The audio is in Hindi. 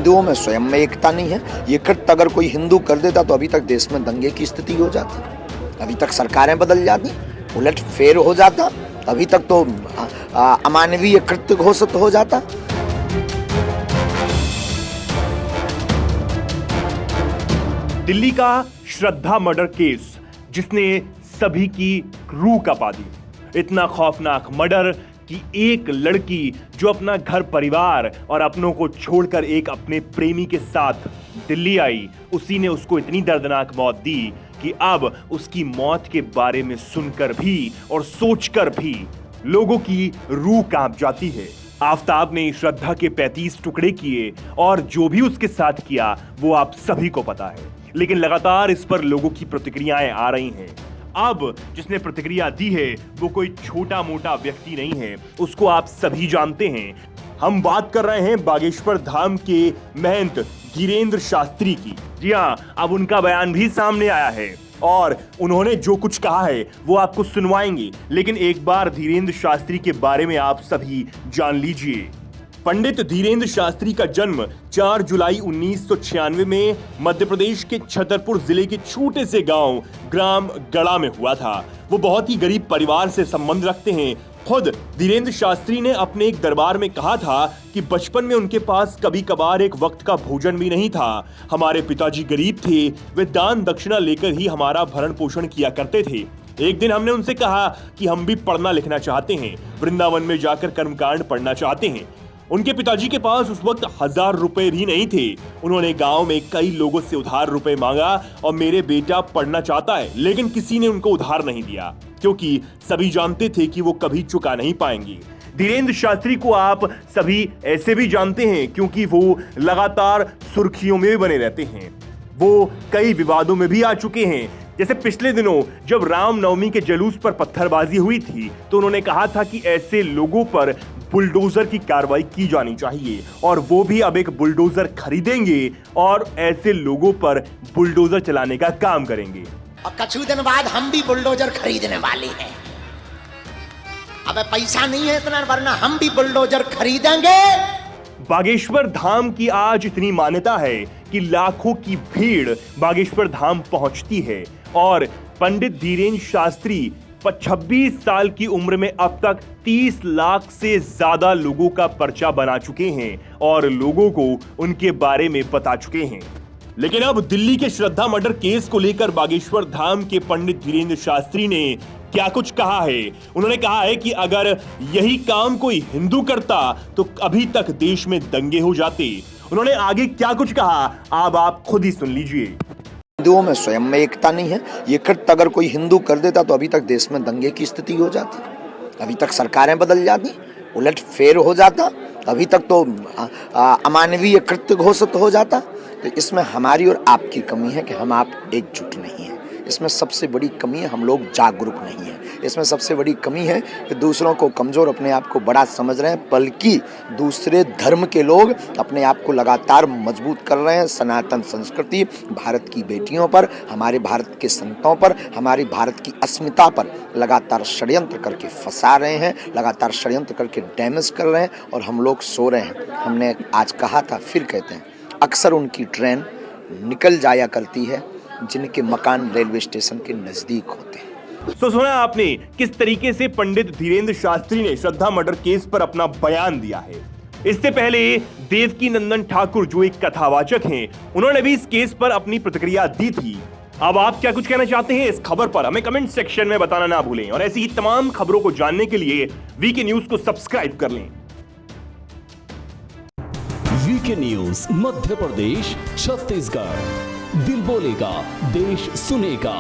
हिंदुओं में स्वयं में एकता नहीं है। ये कृत्य अगर कोई हिंदू कर देता तो अभी तक देश में दंगे की स्थिति हो जाती, अभी तक सरकारें बदल जाती, उलट फेर हो जाता, अभी तक तो अमानवीय कृत्य घोषित हो जाता। दिल्ली का श्रद्धा मर्डर केस जिसने सभी की रूह कांपा दी। इतना खौफनाक मर्डर कि एक लड़की जो अपना घर परिवार और अपनों को छोड़कर एक अपने प्रेमी के साथ दिल्ली आई, उसी ने उसको इतनी दर्दनाक मौत दी कि अब उसकी मौत के बारे में सुनकर भी और सोचकर भी लोगों की रूह कांप जाती है। आफताब ने श्रद्धा के 35 टुकड़े किए और जो भी उसके साथ किया वो आप सभी को पता है, लेकिन लगातार इस पर लोगों की प्रतिक्रियाएं आ रही हैं। अब जिसने प्रतिक्रिया दी है वो कोई छोटा मोटा व्यक्ति नहीं है, उसको आप सभी जानते हैं। हम बात कर रहे हैं बागेश्वर धाम के महंत धीरेंद्र शास्त्री की। जी हां, अब उनका बयान भी सामने आया है और उन्होंने जो कुछ कहा है वो आपको सुनवाएंगे, लेकिन एक बार धीरेंद्र शास्त्री के बारे में आप सभी जान लीजिए। पंडित धीरेंद्र शास्त्री का जन्म 4 जुलाई 1996 में मध्य प्रदेश के छतरपुर जिले के छोटे से गांव ग्राम गड़ा में हुआ था। वो बहुत ही गरीब परिवार से संबंध रखते हैं। खुद धीरेंद्र शास्त्री ने अपने एक दरबार में कहा था कि बचपन में उनके पास कभी कभार एक वक्त का भोजन भी नहीं था। हमारे पिताजी गरीब थे, वे दान दक्षिणा लेकर ही हमारा भरण पोषण किया करते थे। एक दिन हमने उनसे कहा कि हम भी पढ़ना लिखना चाहते हैं, वृंदावन में जाकर कर्मकांड पढ़ना चाहते हैं। उनके पिताजी के पास उस वक्त 1000 रुपए भी नहीं थे। उन्होंने गांव में कई लोगों से उधार रुपए मांगा और मेरे बेटा पढ़ना चाहता है, लेकिन किसी ने उनको उधार नहीं दिया क्योंकि सभी जानते थे कि वो कभी चुका नहीं पाएंगे। धीरेंद्र शास्त्री को आप सभी ऐसे भी जानते हैं क्योंकि वो लगातार सुर्खियों में भी बने रहते हैं। वो कई विवादों में भी आ चुके हैं। जैसे पिछले दिनों जब रामनवमी के जुलूस पर पत्थरबाजी हुई थी तो उन्होंने कहा था कि ऐसे लोगों पर बुलडोजर की कार्रवाई की जानी चाहिए और वो भी अब एक बुलडोजर खरीदेंगे और ऐसे लोगों पर बुलडोजर चलाने का काम करेंगे। और कुछ दिन बाद हम भी बुलडोजर खरीदने वाले हैं। अब पैसा नहीं है इतना, वरना हम भी बुलडोजर खरीदेंगे। बागेश्वर धाम की आज इतनी मान्यता है कि लाखों की भीड़ बागेश्वर धाम पहुंचती है और पंडित धीरेंद्र शास्त्री 26 साल की उम्र में अब तक 30 लाख से ज्यादा लोगों का पर्चा बना चुके हैं और लोगों को उनके बारे में बता चुके हैं। लेकिन अब दिल्ली के श्रद्धा मर्डर केस को लेकर बागेश्वर धाम के पंडित धीरेंद्र शास्त्री ने क्या कुछ कहा है। उन्होंने कहा है कि अगर यही काम कोई हिंदू करता तो अभी तक देश में दंगे हो जाते। उन्होंने आगे क्या कुछ कहा अब आप खुद ही सुन लीजिए। हिंदुओं में स्वयं में एकता नहीं है। ये कृत्य अगर कोई हिंदू कर देता तो अभी तक देश में दंगे की स्थिति हो जाती, अभी तक सरकारें बदल जाती, उलट फेर हो जाता, अभी तक तो अमानवीय कृत्य घोषित हो जाता। तो इसमें हमारी और आपकी कमी है कि हम आप एकजुट नहीं हैं। इसमें सबसे बड़ी कमी है हम लोग जागरूक नहीं हैं। इसमें सबसे बड़ी कमी है कि दूसरों को कमज़ोर, अपने आप को बड़ा समझ रहे हैं, बल्कि दूसरे धर्म के लोग अपने आप को लगातार मजबूत कर रहे हैं। सनातन संस्कृति, भारत की बेटियों पर, हमारे भारत के संतों पर, हमारी भारत की अस्मिता पर लगातार षड्यंत्र करके फंसा रहे हैं, लगातार षड्यंत्र करके डैमेज कर रहे हैं और हम लोग सो रहे हैं। हमने आज कहा था, फिर कहते हैं, अक्सर उनकी ट्रेन निकल जाया करती है जिनके मकान रेलवे स्टेशन के नजदीक होते हैं। तो सुना आपने किस तरीके से पंडित धीरेंद्र शास्त्री ने श्रद्धा मर्डर केस पर अपना बयान दिया है। इससे पहले देवकी नंदन ठाकुर जो एक कथावाचक हैं, उन्होंने भी इस केस पर अपनी प्रतिक्रिया दी थी। अब आप क्या कुछ कहना चाहते हैं इस खबर पर, हमें कमेंट सेक्शन में बताना ना भूलें और ऐसी ही तमाम खबरों को जानने के लिए वीके न्यूज को सब्सक्राइब कर लें। वीके न्यूज मध्य प्रदेश छत्तीसगढ़, दिल बोलेगा देश सुनेगा।